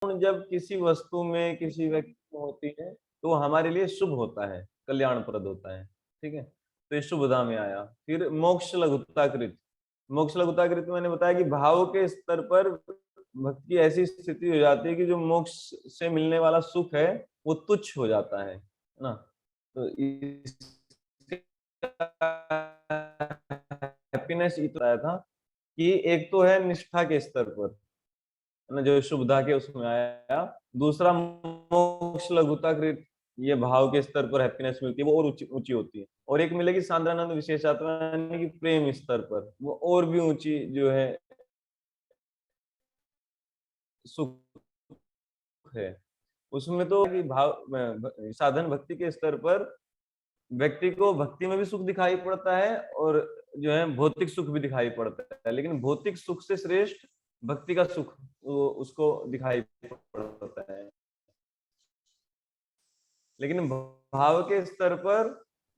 जब किसी वस्तु में किसी व्यक्ति में होती है तो वो हमारे लिए शुभ होता है, कल्याणप्रद होता है। ठीक है, तो ये शुभदा में आया। फिर मोक्ष लघुताकृत। मोक्ष लघुताकृत में मैंने बताया कि भाव के स्तर पर भक्ति की ऐसी स्थिति हो जाती है कि जो मोक्ष से मिलने वाला सुख है वो तुच्छ हो जाता है ना। तो हैप्पीनेस इतना आया था कि एक तो है निष्ठा के स्तर पर, है ना, जो शुभदा के उसमें आया। दूसरा मोक्ष लघुताकृत, ये भाव के स्तर पर हैप्पीनेस मिलती है, वो और ऊंची ऊंची होती है। और एक मिलेगी सांद्रानंद विशेषात्मा, यानी कि प्रेम स्तर पर, वो और भी ऊंची जो है सुख है। उसमें तो कि साधन भक्ति के स्तर पर व्यक्ति को भक्ति में भी सुख दिखाई पड़ता है और जो है भौतिक सुख भी दिखाई पड़ता है, लेकिन भौतिक सुख से श्रेष्ठ भक्ति का सुख वो उसको दिखाई पड़ता है। लेकिन भाव के स्तर पर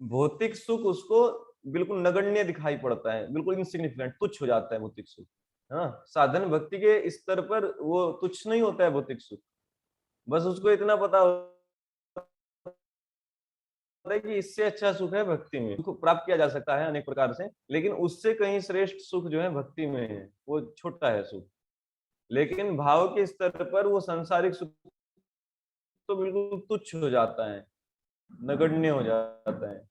भौतिक सुख उसको बिल्कुल नगण्य दिखाई पड़ता है, बिल्कुल इनसिग्निफिकेंट, तुच्छ हो जाता है भौतिक सुख। हाँ, साधन भक्ति के स्तर पर वो तुच्छ नहीं होता है भौतिक सुख। बस उसको इतना पता है कि इससे अच्छा सुख है भक्ति में, सुख प्राप्त किया जा सकता है अनेक प्रकार से, लेकिन उससे कहीं श्रेष्ठ सुख जो है भक्ति में है, वो छोटा है सुख। लेकिन भाव के स्तर पर वो सांसारिक सुख तो बिल्कुल तुच्छ हो जाता है, नगण्य हो जाता है।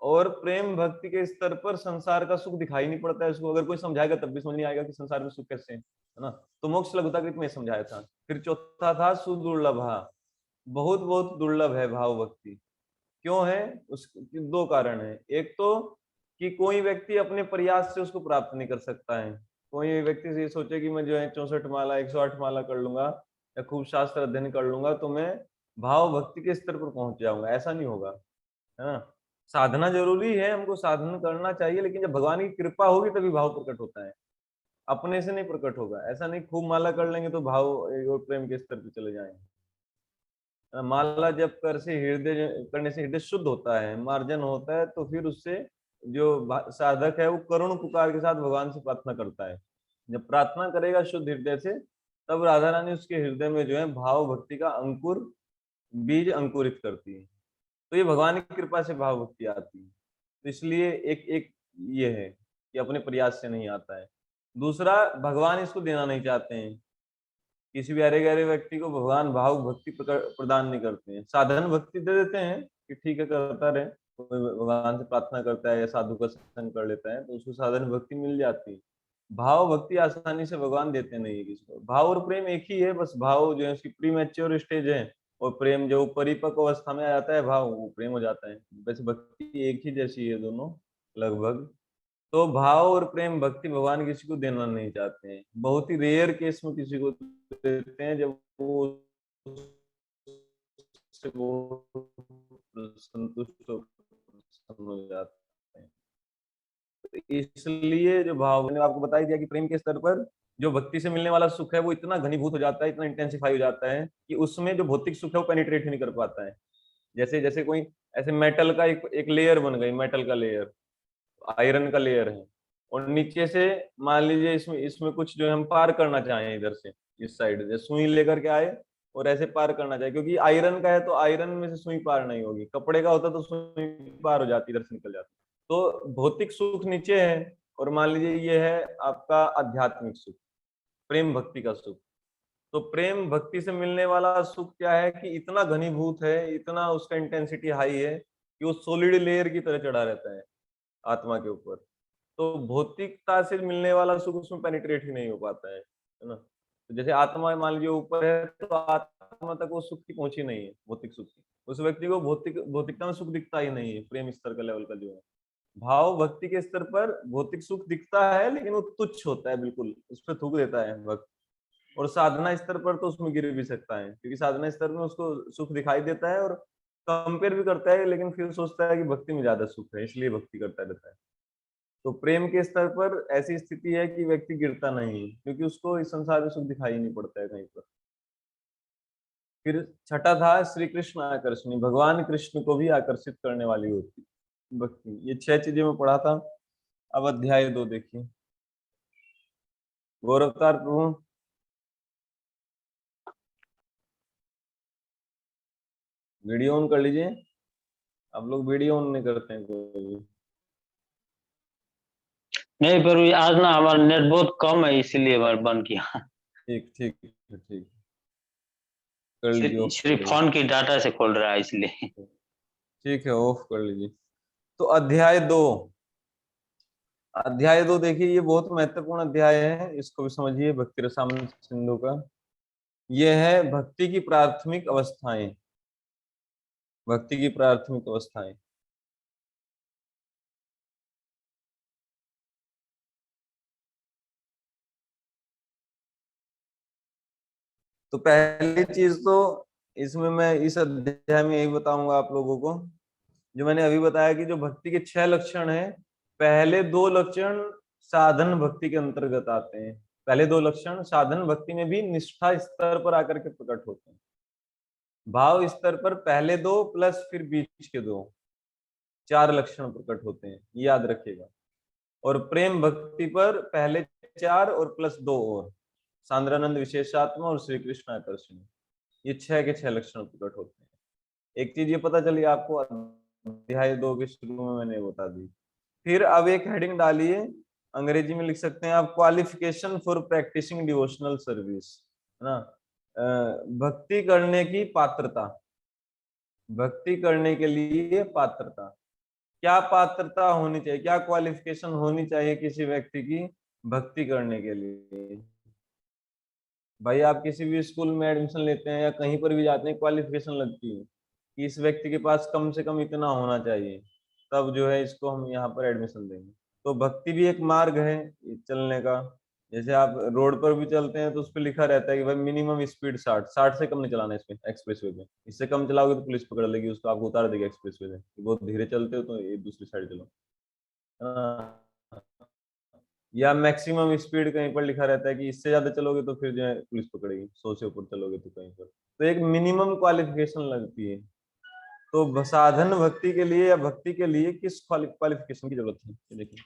और प्रेम भक्ति के स्तर पर संसार का सुख दिखाई नहीं पड़ता है उसको, अगर कोई समझाएगा तब भी समझ नहीं आएगा कि संसार में सुख कैसे है ना। तो मोक्ष लघुताकृत में समझाया था। फिर चौथा था सुदुर्लभा, बहुत बहुत दुर्लभ है भाव भक्ति। क्यों है? उस दो कारण है। एक तो कि कोई व्यक्ति अपने प्रयास से उसको प्राप्त नहीं कर सकता है। कोई व्यक्ति से ये सोचे कि मैं जो है 64 माला 108 माला कर लूंगा या खूब शास्त्र अध्ययन कर लूंगा तो मैं भाव भक्ति के स्तर पर पहुंच जाऊंगा, ऐसा नहीं होगा, है ना। साधना जरूरी है, हमको साधन करना चाहिए, लेकिन जब भगवान की कृपा होगी तभी भाव प्रकट होता है, अपने से नहीं प्रकट होगा। ऐसा नहीं खूब माला कर लेंगे तो भाव और प्रेम के स्तर पर चले जाएंगे। माला जप कर से हृदय करने से हृदय शुद्ध होता है, मार्जन होता है, तो फिर उससे जो साधक है वो करुण पुकार के साथ भगवान से प्रार्थना करता है। जब प्रार्थना करेगा शुद्ध हृदय से, तब राधा रानी उसके हृदय में जो है भाव भक्ति का अंकुर बीज अंकुरित करती है। तो ये भगवान की कृपा से भाव भक्ति आती है। तो इसलिए एक एक ये है कि अपने प्रयास से नहीं आता है। दूसरा, भगवान इसको देना नहीं चाहते हैं, किसी भी अरे गहरे व्यक्ति को भगवान भाव भक्ति प्रदान नहीं करते हैं। साधन भक्ति दे देते हैं कि ठीक है करता रहे, कोई भगवान से प्रार्थना करता है या साधु का संग कर लेता है तो उसको साधन भक्ति मिल जाती है। भाव भक्ति आसानी से भगवान देते नहीं है किसी को। भाव और प्रेम एक ही है, बस भाव जो है उसकी प्री मैच्योर स्टेज है, और प्रेम जो परिपक्व अवस्था में आ जाता है भाव वो प्रेम हो जाता है। वैसे भक्ति एक ही जैसी है दोनों लगभग। तो भाव और प्रेम भक्ति भगवान किसी को देना नहीं चाहते हैं, बहुत ही रेयर केस में किसी को देते हैं जब वो उससे वो संतुष्ट हो जाते हैं। तो इसलिए जो भाव मैंने आपको बता ही दिया कि प्रेम के स्तर पर जो भक्ति से मिलने वाला सुख है वो इतना घनीभूत हो जाता है, इतना इंटेंसिफाई हो जाता है कि उसमें जो भौतिक सुख है वो पेनिट्रेट ही नहीं कर पाता है। जैसे जैसे कोई ऐसे मेटल का एक लेयर बन गई, मेटल का लेयर, आयरन का लेयर है, और नीचे से मान लीजिए इसमें इसमें कुछ जो है हम पार करना चाहें इधर से, इस साइड से सुई लेकर के आए और ऐसे पार करना चाहे, क्योंकि आयरन का है तो आयरन में से सुई पार नहीं होगी, कपड़े का होता तो सुई पार हो जाती, इधर से निकल जाती। तो भौतिक सुख नीचे है, और मान लीजिए ये है आपका आध्यात्मिक सुख, प्रेम भक्ति का सुख। तो प्रेम भक्ति से मिलने वाला सुख क्या है कि इतना घनीभूत है, इतना उसका इंटेंसिटी हाई है कि वो सॉलिड लेयर की तरह चढ़ा रहता है आत्मा के ऊपर। तो भौतिकता से मिलने वाला सुख उसमें पेनिट्रेट ही नहीं हो पाता है ना। तो जैसे आत्मा मान लीजिए ऊपर है तो आत्मा तक वो सुख की पहुंची नहीं है, भौतिक सुख की। उस व्यक्ति को भौतिकता में सुख दिखता ही नहीं है, प्रेम स्तर का लेवल का जो है। भाव भक्ति के स्तर पर भौतिक सुख दिखता है, लेकिन वो तुच्छ होता है, बिल्कुल उस पर थूक देता है वक्त। और साधना स्तर पर तो उसमें गिर भी सकता है, क्योंकि साधना स्तर में उसको सुख दिखाई देता है और कंपेयर भी करता है, लेकिन फिर सोचता है कि भक्ति में ज्यादा सुख है, इसलिए भक्ति करता रहता है। तो प्रेम के स्तर पर ऐसी स्थिति है कि व्यक्ति गिरता नहीं, क्योंकि उसको इस संसार में सुख दिखाई नहीं पड़ता है कहीं पर। फिर छठा था श्री कृष्ण आकर्षणी, भगवान कृष्ण को भी आकर्षित करने वाली होती भक्ति। ये 6 चीजें मैं पढ़ा था। अब अध्याय 2 देखिए। गौरवतार प्रभु। वीडियो ऑन कर लीजिए। आप लोग वीडियो ऑन नहीं करते हैं कोई भी। नहीं, पर आज ना हमारा नेट बहुत कम है, इसीलिए मैंने बंद किया। ठीक ठीक ठीक, कर लीजिए, ऑफ कर सिर्फ लीजिए। फोन की डाटा से खोल रहा है इसलिए। ठीक है, ऑफ कर लीजिए। तो अध्याय 2, अध्याय 2 देखिए, ये बहुत महत्वपूर्ण अध्याय है, इसको भी समझिए, भक्ति रसामृत सिंधु का। ये है भक्ति की प्राथमिक अवस्थाएं, भक्ति की प्राथमिक अवस्थाएं। तो पहली चीज तो इसमें मैं इस अध्याय में यही बताऊंगा आप लोगों को, जो मैंने अभी बताया कि जो भक्ति के 6 लक्षण हैं, पहले 2 लक्षण साधन भक्ति के अंतर्गत आते हैं। पहले 2 लक्षण साधन भक्ति में भी निष्ठा स्तर पर आकर के प्रकट होते हैं। भाव स्तर पर पहले 2 प्लस फिर बीच के 2, 4 लक्षण प्रकट होते हैं, याद रखिएगा। और प्रेम भक्ति पर पहले 4 और प्लस 2 और सांद्रानंद विशेषात्मा और श्री कृष्ण आकर्षण, ये 6 के 6 लक्षण प्रकट होते हैं। एक चीज ये पता चली आपको, अध्याय 2 के शुरू में मैंने बता दी। फिर अब एक हेडिंग डालिए, अंग्रेजी में लिख सकते हैं आप, qualification for practising devotional service, है ना। भक्ति करने की पात्रता, भक्ति करने के लिए पात्रता, क्या पात्रता होनी चाहिए, क्या क्वालिफिकेशन होनी चाहिए किसी व्यक्ति की भक्ति करने के लिए। भाई आप किसी भी स्कूल में एडमिशन लेते हैं या कहीं पर भी जाते हैं, क्वालिफिकेशन लगती है कि इस व्यक्ति के पास कम से कम इतना होना चाहिए, तब जो है इसको हम यहाँ पर एडमिशन देंगे। तो भक्ति भी एक मार्ग है चलने का। जैसे आप रोड पर भी चलते हैं तो उस पर लिखा रहता है कि भाई मिनिमम स्पीड 60, 60 से कम नहीं चलाना इसमें, एक्सप्रेस वे पे। इससे कम चलाओगे तो पुलिस पकड़ लेगी, उसको आपको उतार देगी एक्सप्रेस वे से, बहुत धीरे चलते हो तो ये दूसरी साइड चलो। हाँ। या मैक्सिमम स्पीड कहीं पर लिखा रहता है कि इससे ज्यादा चलोगे तो फिर जो है पुलिस पकड़ेगी, 100 से ऊपर चलोगे तो कहीं पर। तो एक मिनिमम क्वालिफिकेशन लगती है। तो साधन भक्ति के लिए या भक्ति के लिए किस क्वालिफिकेशन की जरूरत है, ये देखिए।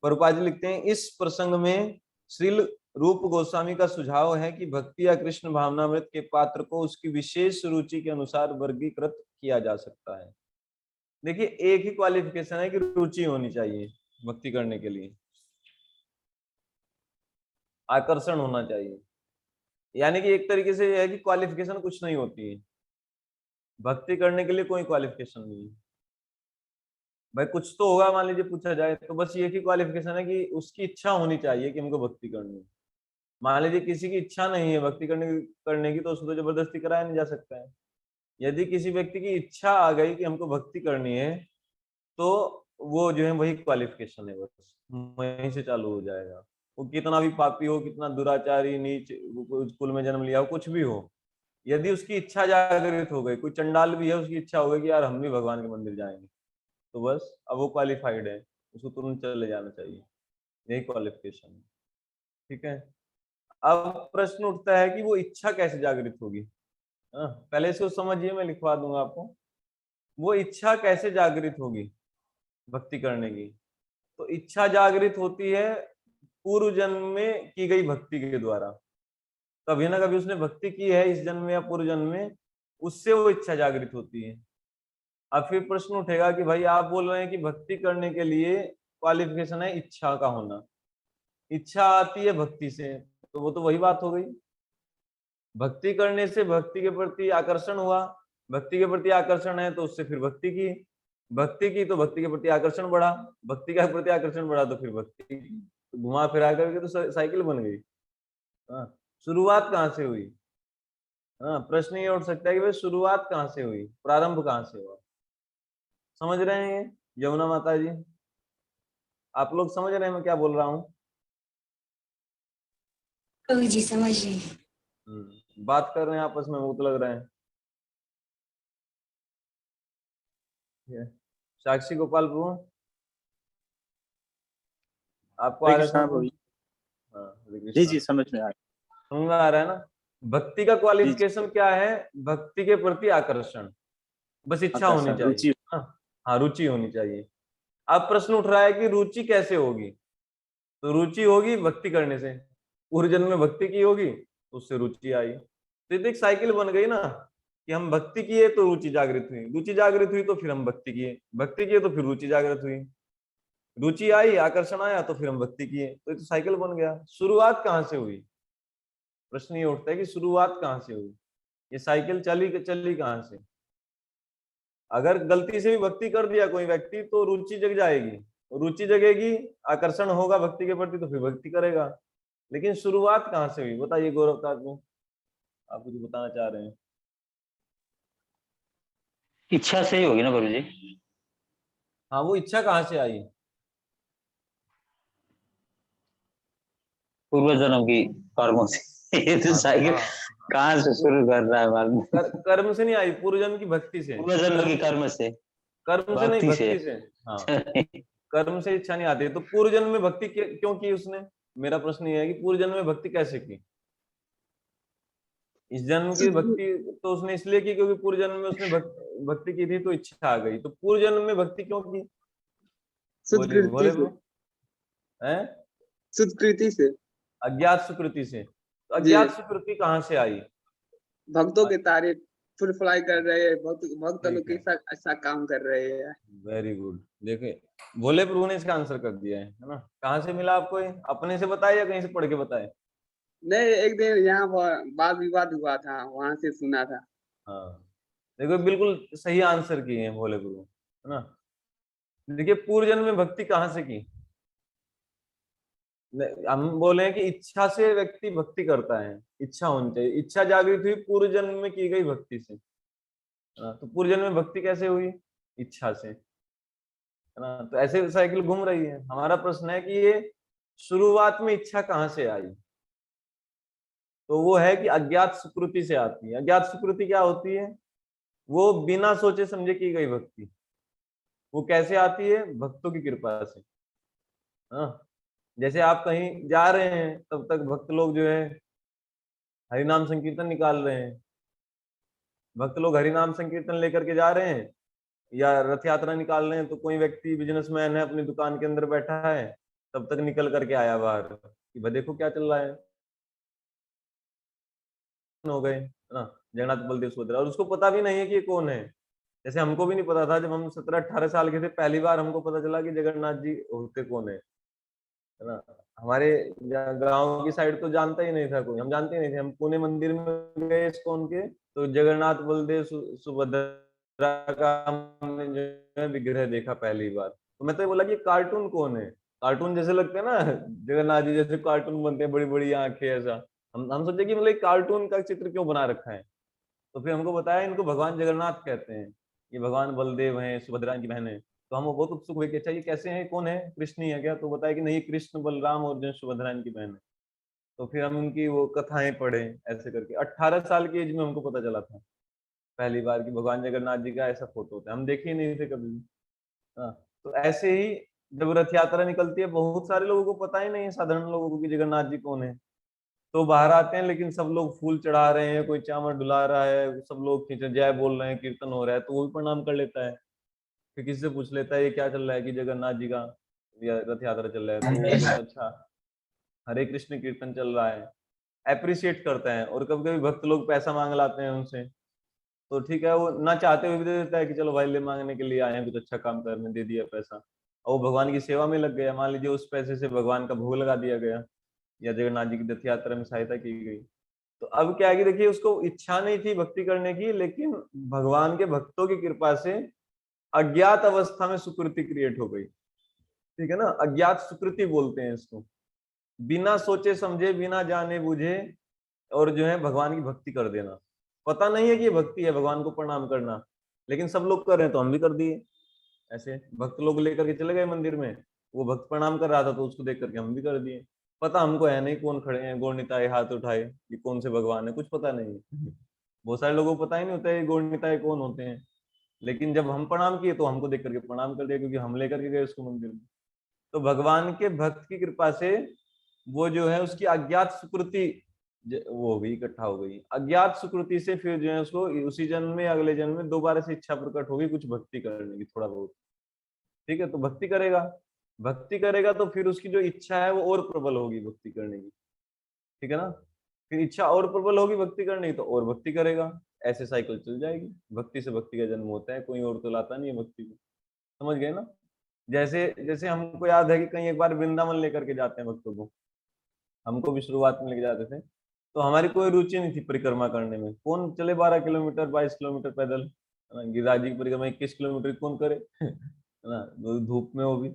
प्रभुपाद जी लिखते हैं, इस प्रसंग में श्रील रूप गोस्वामी का सुझाव है कि भक्ति या कृष्ण भावनामृत के पात्र को उसकी विशेष रुचि के अनुसार वर्गीकृत किया जा सकता है। देखिए, एक ही क्वालिफिकेशन है कि रुचि होनी चाहिए भक्ति करने के लिए, आकर्षण होना चाहिए। यानी कि एक तरीके से यह है कि क्वालिफिकेशन कुछ नहीं होती है, भक्ति करने के लिए कोई क्वालिफिकेशन नहीं है। भाई कुछ तो होगा, मान लीजिए पूछा जाए तो बस ये की क्वालिफिकेशन है कि उसकी इच्छा होनी चाहिए कि हमको भक्ति करनी है। मान लीजिए किसी की इच्छा नहीं है भक्ति करने की तो उसको तो जबरदस्ती कराया नहीं जा सकता है। यदि किसी व्यक्ति की इच्छा आ गई कि हमको भक्ति करनी है, तो वो जो है वही क्वालिफिकेशन है, बस वहीं से चालू हो जाएगा। वो कितना भी पापी हो, कितना दुराचारी नीच कुल में जन्म लिया हो, कुछ भी हो, यदि उसकी इच्छा जागृत हो गई, कोई चंडाल भी है उसकी इच्छा हो गई कि यार हम भी भगवान के मंदिर जाएंगे, तो बस अब वो क्वालिफाइड है, उसको तुरंत चले जाना चाहिए। यही क्वालिफिकेशन है। ठीक है। अब प्रश्न उठता है कि वो इच्छा कैसे जागृत होगी। हाँ, पहले इसको समझिए, मैं लिखवा दूंगा आपको। वो इच्छा कैसे जागृत होगी भक्ति करने की। तो इच्छा जागृत होती है पूर्व जन्म में की गई भक्ति के द्वारा। कभी ना कभी उसने भक्ति की है इस जन्म में या पूर्व जन्म में, उससे वो इच्छा जागृत होती है। अब फिर प्रश्न उठेगा कि भाई आप बोल रहे हैं कि भक्ति करने के लिए क्वालिफिकेशन है इच्छा का होना, इच्छा आती है भक्ति से, तो वो तो वही बात हो गई। भक्ति करने से भक्ति के प्रति आकर्षण हुआ, भक्ति के प्रति आकर्षण है तो उससे फिर भक्ति की, भक्ति की तो भक्ति के प्रति आकर्षण बढ़ा, भक्ति का प्रति आकर्षण बढ़ा तो फिर भक्ति की, तो घुमा फिरा करके तो साइकिल बन गई। हाँ, शुरुआत कहाँ से हुई। हाँ, प्रश्न ये उठ सकता है कि भाई शुरुआत कहाँ से हुई, प्रारंभ कहाँ से हुआ। समझ रहे हैं ये यमुना माता जी, आप लोग समझ रहे हैं मैं क्या बोल रहा हूँ। प्रभु जी समझ रहे हैं। बात कर रहे हैं आपस में, मुंह तो लग रहे हैं। साक्षी गोपाल प्रभु, आपको आ हरे रहा है कृष्णा समझ में। प्रभु जी। हाँ, हरे जी कृष्णा। जी, समझ में आ रहा समझ में आ रहा है ना। भक्ति का क्वालिफिकेशन क्या है? भक्ति के प्रति आकर्षण, बस इच्छा होनी आकर्षण, चाहिए। रुचि। हाँ, रुचि होनी चाहिए। अब प्रश्न उठ रहा है कि रुचि कैसे होगी? तो रुचि होगी भक्ति करने से। पूर्व जन्म में भक्ति की होगी तो उससे रुचि आई। तो ये एक साइकिल बन गई ना, कि हम भक्ति किए तो रुचि जागृत हुई, रुचि जागृत हुई तो फिर हम भक्ति किए, भक्ति किए तो फिर रुचि जागृत हुई, रुचि आई, आकर्षण आया तो फिर हम भक्ति किए। तो ये तो साइकिल बन गया। शुरुआत कहाँ से हुई? प्रश्न ये उठता है कि शुरुआत कहाँ से हुई, ये साइकिल चली चली कहाँ से? अगर गलती से भी भक्ति कर दिया कोई व्यक्ति तो रुचि जग जाएगी, रुचि जगेगी, आकर्षण होगा भक्ति के प्रति तो फिर भक्ति करेगा। लेकिन शुरुआत कहाँ से हुई बताइए गौरव तात्मा, आप कुछ बताना चाह रहे हैं? इच्छा से ही होगी ना गुरु जी? हाँ, वो इच्छा कहाँ से आई? पूर्व जन्म की कर्मों से। ये तो साइकिल कहाँ से शुरू कर रहा है मालूम? कर्म से नहीं आई, पूर्व जन्म की भक्ति से। पूर्व जन्म की कर्म से, कर्म से नहीं, भक्ति से। भक्ति से। हाँ, कर्म से इच्छा नहीं आती। तो पूर्व जन्म में भक्ति क्यों की उसने? मेरा प्रश्न ये है कि पूर्व जन्म में भक्ति कैसे की? इस जन्म की भक्ति तो उसने इसलिए की क्योंकि पूर्व जन्म में उसने भक्ति की थी तो इच्छा आ गई। तो पूर्व जन्म में भक्ति क्यों की? बोले हैं? सुकृति से, अज्ञात सुकृति से। तो अज्ञात सुकृति कहाँ से आई? भक्तों के तारीफ फुलफिलाई कर रहे हैं, भक्त लोग के साथ अच्छा काम कर रहे हैं। Very good. देखिए भोले प्रभु ने इसका आंसर कर दिया है ना। कहाँ से मिला आपको? ये अपने से बताए या कहीं से पढ़ के बताए? नहीं, एक दिन यहाँ वाद विवाद हुआ था, वहां से सुना था। हाँ, देखो बिल्कुल सही आंसर किए हैं भोले प्रभु, है ना। देखिए पूर्व जन्म में भक्ति कहाँ से की? हम बोले कि इच्छा से व्यक्ति भक्ति करता है, इच्छा होनी चाहिए, इच्छा जागृत हुई पूर्व जन्म में की गई भक्ति से। तो पूर्व जन्म में भक्ति कैसे हुई? इच्छा से, है ना। तो ऐसे साइकिल घूम रही है। हमारा प्रश्न है कि ये शुरुआत में इच्छा कहाँ से आई? तो वो है कि अज्ञात सुकृति से आती है। अज्ञात सुकृति क्या होती है? वो बिना सोचे समझे की गई भक्ति। वो कैसे आती है? भक्तों की कृपा से। हाँ, जैसे आप कहीं जा रहे हैं तब तक भक्त लोग जो है हरिनाम संकीर्तन निकाल रहे हैं, भक्त लोग हरिनाम संकीर्तन लेकर के जा रहे हैं या रथ यात्रा निकाल रहे हैं, तो कोई व्यक्ति बिजनेसमैन है अपनी दुकान के अंदर बैठा है, तब तक निकल करके आया बाहर कि भाई देखो क्या चल रहा है, हो गए, है ना, जगन्नाथ बलदेव सुभद्रा। और उसको पता भी नहीं है कि ये कौन है। जैसे हमको भी नहीं पता था, जब हम 17-18 साल के थे पहली बार हमको पता चला कि जगन्नाथ जी होते कौन है ना। हमारे गांव की साइड तो जानता ही नहीं था कोई, हम जानते ही नहीं थे। हम पुणे मंदिर में गए इस्कॉन के, तो जगन्नाथ बलदेव सुभद्रा का हमने जो है विग्रह देखा पहली बार। तो मैं तो बोला कि कार्टून कौन है, कार्टून जैसे लगते हैं ना जगन्नाथ जी जैसे कार्टून बनते हैं, बड़ी बड़ी आंखें, ऐसा। हम सोचे कि मतलब कार्टून का चित्र क्यों बना रखा है। तो फिर हमको बताया इनको भगवान जगन्नाथ कहते हैं, ये भगवान बलदेव हैं, सुभद्रा की बहन है। तो हम बहुत उत्सुक हुए कि अच्छा ये कैसे हैं, कौन है, कृष्ण ही है क्या? तो बताया कि नहीं, कृष्ण बलराम और जो सुभद्रा की बहन है। तो फिर हम उनकी वो कथाएं पढ़े ऐसे करके। 18 साल की एज में हमको पता चला था पहली बार कि भगवान जगन्नाथ जी का ऐसा फोटो होता है, हम देखे ही नहीं थे कभी। हाँ, तो ऐसे ही जब रथ यात्रा निकलती है, बहुत सारे लोगों को पता ही नहीं है, साधारण लोगों को, कि जगन्नाथ जी कौन है। तो बाहर आते हैं, लेकिन सब लोग फूल चढ़ा रहे हैं, कोई चावल डुला रहा है, सब लोग जय बोल रहे हैं, कीर्तन हो रहा है, तो वो भी प्रणाम कर लेता है। फिर किसी से पूछ लेता है ये क्या चल रहा है, कि जगन्नाथ जी का रथ यात्रा चल रहा है, तो वो बोलता है अच्छा हरे कृष्ण कीर्तन चल रहा है, अप्रिशिएट करता है। और कभी कभी भक्त लोग पैसा मांग लाते हैं उनसे, तो ठीक है, वो ना चाहते हुए भी दे देता है कि चलो भाई ले मांगने के लिए आए हैं, कुछ अच्छा काम करने, दे दिया पैसा। और वो भगवान की सेवा में लग गया, मान लीजिए उस पैसे से भगवान का भोग लगा दिया गया या जगन्नाथ जी की रथ यात्रा में सहायता की गई। तो अब क्या है कि देखिए उसको इच्छा नहीं थी भक्ति करने की, लेकिन भगवान के भक्तों की कृपा से अज्ञात अवस्था में सुकृति क्रिएट हो गई। ठीक है ना, अज्ञात सुकृति बोलते हैं इसको। बिना सोचे समझे, बिना जाने बुझे, और जो है भगवान की भक्ति कर देना। पता नहीं है कि ये भक्ति है, भगवान को प्रणाम करना, लेकिन सब लोग कर रहे हैं तो हम भी कर दिए। ऐसे भक्त लोग लेकर के चले गए मंदिर में, वो भक्त प्रणाम कर रहा था तो उसको देख करके हम भी कर दिए। पता हमको है नहीं कौन खड़े हैं, गौर निताई हाथ उठाए, ये कौन से भगवान है, कुछ पता नहीं है। बहुत सारे लोगों को पता ही नहीं होता है गौर निताई कौन होते हैं। लेकिन जब हम प्रणाम किए तो हमको देख करके प्रणाम कर दिया, क्योंकि हम लेकर के गए उसको मंदिर में। तो भगवान के भक्त की कृपा से वो जो है उसकी अज्ञात सुकृति वो हो गई, इकट्ठा हो गई। अज्ञात सुकृति से फिर जो है उसको उसी जन्म में अगले जन्म में दोबारा से इच्छा प्रकट होगी कुछ भक्ति करने की, थोड़ा बहुत। ठीक है, तो भक्ति करेगा, भक्ति करेगा तो फिर उसकी जो इच्छा है वो और प्रबल होगी भक्ति करने की। ठीक है ना, फिर इच्छा और प्रबल होगी भक्ति करने की तो और भक्ति करेगा, ऐसे साइकिल चल जाएगी। भक्ति से भक्ति का जन्म होता है, कोई और तो लाता नहीं है भक्ति को। समझ गए ना। जैसे जैसे हमको याद है कि कहीं एक बार वृंदावन लेकर के जाते हैं भक्तों को, हमको भी शुरुआत में लेके जाते थे, तो हमारी कोई रुचि नहीं थी परिक्रमा करने में। कौन चले 12 किलोमीटर 22 किलोमीटर पैदल, है ना। गिरिराज जी की परिक्रमा 21 किलोमीटर कौन करे है ना, धूप में वो भी।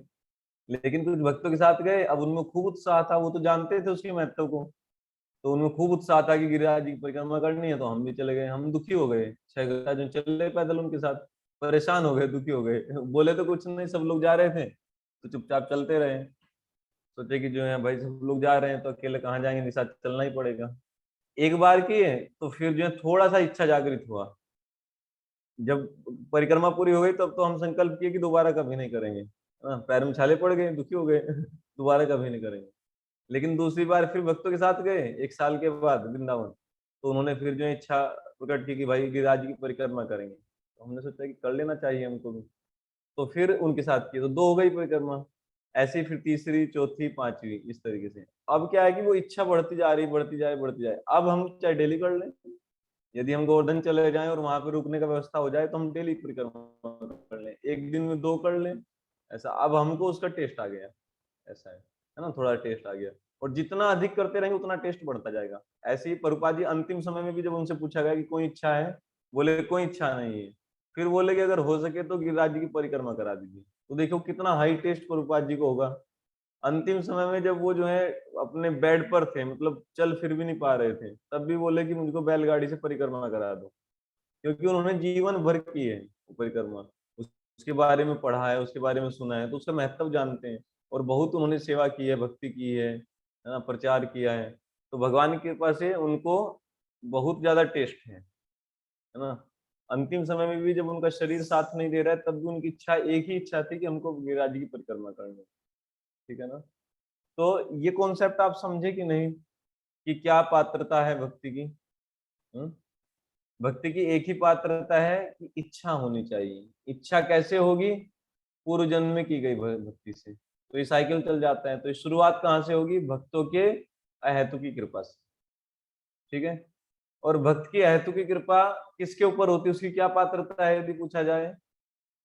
लेकिन कुछ भक्तों के साथ गए, अब उनमें खूब उत्साह था, वो तो जानते थे उसके महत्व को, तो उनमें खूब उत्साह था कि गिरिराज जी की परिक्रमा करनी है, तो हम भी चले गए। हम दुखी हो गए, 6 घंटा जो चले पैदल उनके साथ, परेशान हो गए, दुखी हो गए बोले तो कुछ नहीं, सब लोग जा रहे थे तो चुपचाप चलते रहे। सोचे कि जो है भाई सब लोग जा रहे हैं तो अकेले कहाँ जाएंगे, इनके साथ चलना ही पड़ेगा। एक बार किए तो फिर जो है थोड़ा सा इच्छा जागृत हुआ, जब परिक्रमा पूरी हो गई तब तो हम संकल्प किए कि दोबारा कभी नहीं करेंगे। हाँ, पैर में छाले पड़ गए, दुखी हो गए दोबारा कभी नहीं करेंगे। लेकिन दूसरी बार फिर भक्तों के साथ गए 1 साल के बाद वृंदावन, तो उन्होंने फिर जो है इच्छा प्रकट की कि भाई गिरिराज की परिक्रमा करेंगे, तो हमने सोचा कि कर लेना चाहिए हमको भी, तो फिर उनके साथ किए तो 2 हो गई परिक्रमा। ऐसे ही फिर तीसरी, चौथी, पांचवी, इस तरीके से। अब क्या है कि वो इच्छा बढ़ती जा रही, बढ़ती जाए, बढ़ती जाए। अब हम चाहे डेली कर लें, यदि हम गोवर्धन चले जाएं और वहां पे रुकने का व्यवस्था हो जाए तो हम डेली परिक्रमा कर लें, एक दिन में 2 कर लें, ऐसा। अब हमको उसका टेस्ट आ गया, ऐसा है ना, थोड़ा टेस्ट आ गया। और जितना अधिक करते रहेंगे उतना टेस्ट बढ़ता जाएगा। ऐसे ही प्रभुपाद जी अंतिम समय में भी जब उनसे पूछा गया कि कोई इच्छा है, बोले कोई इच्छा नहीं है। फिर बोले कि अगर हो सके तो गिरिराज जी की परिक्रमा करा दीजिए। तो देखो कितना हाई टेस्ट प्रभुपाद जी को होगा। अंतिम समय में जब वो जो है अपने बेड पर थे, मतलब चल फिर भी नहीं पा रहे थे, तब भी बोले कि मुझको बैलगाड़ी से परिक्रमा करा दो, क्योंकि उन्होंने जीवन भर की है वो परिक्रमा, उसके बारे में पढ़ा है, उसके बारे में सुना है, तो उसका महत्व जानते हैं। और बहुत उन्होंने सेवा की है, भक्ति की है ना, प्रचार किया है। तो भगवान की कृपा से उनको बहुत ज्यादा टेस्ट है ना। अंतिम समय में भी जब उनका शरीर साथ नहीं दे रहा है, तब भी उनकी इच्छा, एक ही इच्छा थी कि हमको गिरिराज जी की परिक्रमा करनी है। ठीक है ना। तो ये कॉन्सेप्ट आप समझे कि नहीं, कि क्या पात्रता है भक्ति की। भक्ति की एक ही पात्रता है कि इच्छा होनी चाहिए। इच्छा कैसे होगी, पूर्व जन्म में की गई भक्ति से। तो ये साइकिल चल जाता है। तो ये शुरुआत कहाँ से होगी, भक्तों के अहेतु की कृपा से। ठीक है। और भक्त की अहेतु की कृपा किसके ऊपर होती है, उसकी क्या पात्रता है, यदि पूछा जाए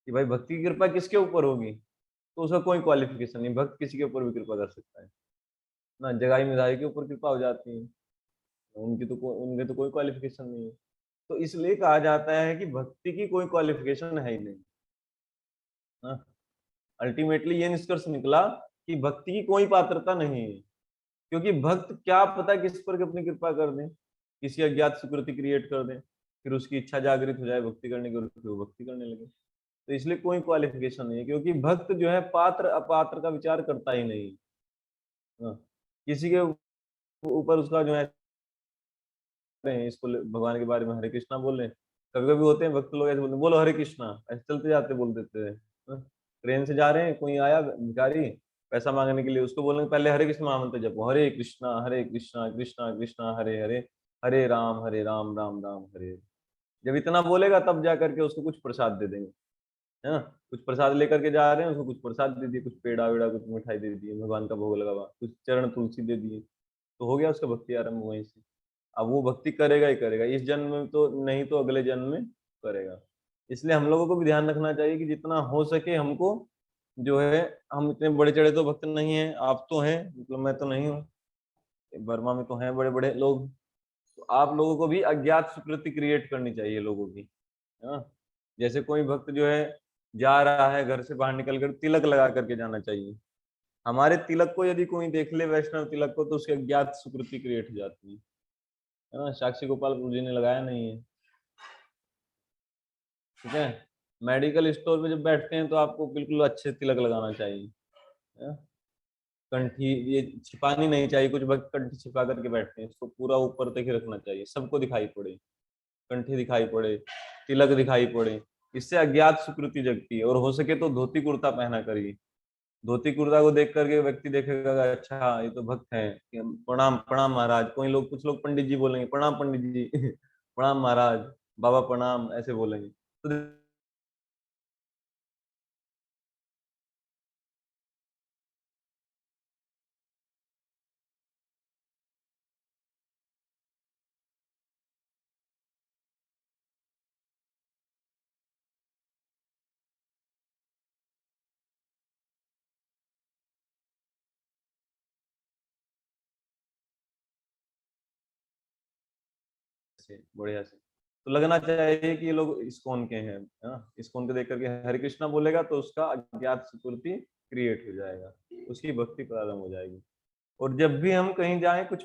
कि भाई भक्ति की कृपा किसके ऊपर होगी, तो उसका कोई क्वालिफिकेशन नहीं, भक्त किसी के ऊपर भी कृपा कर सकता है ना। जगाई मिधाई के ऊपर कृपा हो जाती है, उनके तो कोई क्वालिफिकेशन नहीं है। तो इसलिए कहा जाता है कि भक्ति की कोई क्वालिफिकेशन है ही नहीं। हाँ, अल्टीमेटली ये निष्कर्ष निकला कि भक्ति की कोई पात्रता नहीं है, क्योंकि भक्त क्या पता किस पर अपनी कृपा कर दें, किसी अज्ञात सुकृति क्रिएट कर दें, फिर उसकी इच्छा जागृत हो जाए भक्ति करने की और फिर वो भक्ति करने लगे। तो इसलिए कोई क्वालिफिकेशन नहीं है, क्योंकि भक्त जो है पात्र अपात्र का विचार करता ही नहीं। हाँ, किसी के ऊपर उसका जो है इसको भगवान के बारे में हरे कृष्णा बोल रहे हैं, कभी कभी होते हैं भक्त लोग ऐसे बोलते बोलो हरे कृष्णा, ऐसे चलते जाते बोल देते हैं। ट्रेन से जा रहे हैं, कोई आया भिखारी पैसा मांगने के लिए, उसको बोलेंगे पहले हरे कृष्ण महामंत्र जपो, हरे कृष्णा कृष्णा कृष्णा हरे हरे, हरे राम राम राम हरे हरे। जब इतना बोलेगा तब जा करके उसको कुछ प्रसाद दे देंगे, है ना। कुछ प्रसाद लेकर के जा रहे हैं, उसको कुछ प्रसाद दे दिए, कुछ पेड़ा वेड़ा कुछ मिठाई दे दी, भगवान का भोग लगा हुआ, कुछ चरण तुलसी दे दिए, तो हो गया उसका भक्ति आरंभ वहीं से। अब वो भक्ति करेगा ही करेगा, इस जन्म में तो नहीं तो अगले जन्म में करेगा। इसलिए हम लोगों को भी ध्यान रखना चाहिए कि जितना हो सके हमको जो है, हम इतने बड़े चढ़े तो भक्त नहीं हैं, आप तो हैं, मतलब मैं तो नहीं हूँ, बर्मा में तो हैं बड़े बड़े लोग। तो आप लोगों को भी अज्ञात सुकृति क्रिएट करनी चाहिए लोगों की, है ना। जैसे कोई भक्त जो है जा रहा है, घर से बाहर निकल कर तिलक लगा करके जाना चाहिए। हमारे तिलक को यदि कोई देख ले, वैष्णव तिलक को, तो उसकी अज्ञात सुकृति क्रिएट हो जाती है ना। साक्षी गोपाल प्रभु जी ने लगाया नहीं है। ठीक है। मेडिकल स्टोर पे जब बैठते हैं तो आपको बिल्कुल अच्छे तिलक लगाना चाहिए, है? कंठी ये छिपानी नहीं चाहिए, कुछ भक्त कंठी छिपा करके बैठते हैं, इसको पूरा ऊपर तक ही रखना चाहिए, सबको दिखाई पड़े, कंठी दिखाई पड़े, तिलक दिखाई पड़े। इससे अज्ञात सुकृति जगती है। और हो सके तो धोती कुर्ता पहना करिए, धोती कुर्ता को देख करके व्यक्ति देखेगा अच्छा ये तो भक्त है, प्रणाम प्रणाम महाराज। कोई लोग, कुछ लोग पंडित जी बोलेंगे प्रणाम पंडित जी प्रणाम महाराज, बाबा प्रणाम, ऐसे बोलेंगे। तो बढ़िया से तो लगना चाहिए कि ये लोग इस्कॉन के हैं, है ना। इस्कॉन को देख करके हरे कृष्णा बोलेगा तो उसका अज्ञात चतुर्थी क्रिएट हो जाएगा, उसकी भक्ति प्रारंभ हो जाएगी। और जब भी हम कहीं जाएं कुछ